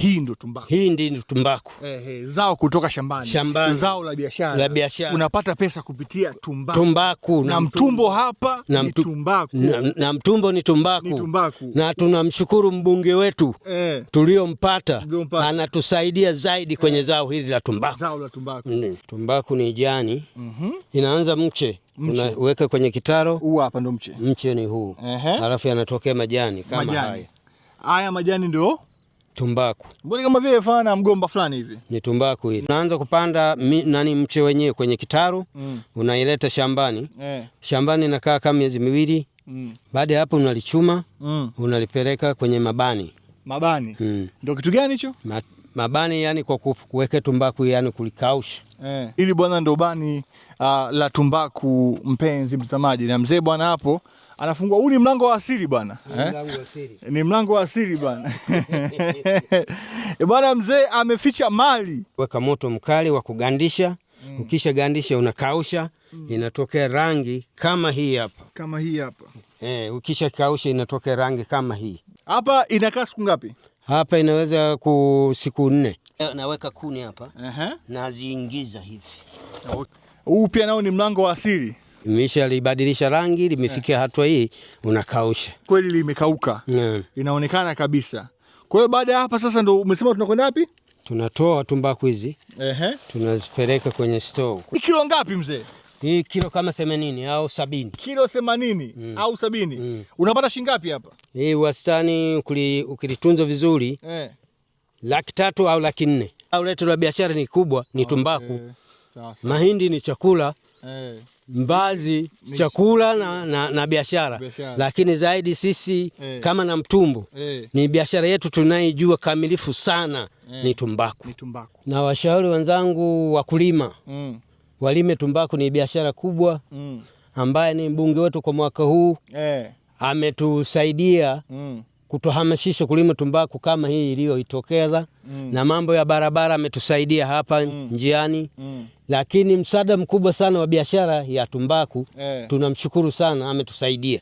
Hii ndio tumbaku. Hii ndio tumbaku. Zao kutoka shambani. Zao la biashara. Unapata pesa kupitia tumbaku. Na mtumbo hapa ni tumbaku. Na mtumbo ni tumbaku. Na tunamshukuru mbunge wetu tuliompata, anatusaidia zaidi kwenye zao hili la tumbaku. Zao la tumbaku. Tumbaku ni jani. Inaanza mche. Unaweka kwenye kitaro. Huu hapa ndo mche. Mche ni huu. Halafu yanatokea majani kama haya. Haya majani ndio tumbaku. Mbona kama vile fana mgomba fulani hivi? Ni tumbaku hili. Unaanza kupanda mche wenyewe kwenye kitaro, unaileta shambani. Shambani inakaa kama miezi miwili. Baada ya hapo unalichuma, unalipeleka kwenye mabani. Mabani? Ndio kitu gani hicho? Mabani yani kwa kuweka tumbaku yani kulikausha. Ili bwana ndo bani la tumbaku, mpenzi mtazamaji. Na mzee bwana hapo anafungua. Huu ni mlango wa asili bwana. Ni mlango wa asili bwana. Bwana mzee ameficha mali. Weka moto mkali wa kugandisha. Ukisha gandisha unakausha, inatokea rangi kama hii hapa. Kama hii hapa. Ukisha kausha inatokea rangi kama hii. Hapa inakaa siku ngapi? Hapa inaweza siku 4. Naweka kuni hapa. Naziingiza hivi. Huu pia nao ni mlango wa asili. Imesha libadilisha rangi, limefikia hatua hii, unakausha. Kweli limekauka. Inaonekana kabisa. Kwa hiyo baada ya hapa sasa ndo umesema tunakwenda wapi? Tunatoa tumbaku hizi. Tunazipeleka kwenye store. Ni kilo ngapi mzee? Hii kilo kama 80 au 70. Kilo 80 au 70. Unapata shilingi ngapi hapa? Hii wastani ukilitunza vizuri 300,000 au 400,000. Au letu la biashara ni kubwa, ni tumbaku. Mahindi ni chakula. Mbazi chakula na biashara. Lakini zaidi sisi kama na mtumbo ni biashara yetu tunaijua kamilifu sana, ni tumbaku. Na washauri wenzangu wakulima walime tumbaku, ni biashara kubwa ambaye ni mbunge wetu kwa mwaka huu ametusaidia kutuhamasisha kulima tumbaku kama hii iliyoitokeza. Na mambo ya barabara ametusaidia hapa njiani. Lakini msaada mkubwa sana wa biashara ya tumbaku tunamshukuru sana, ametusaidia.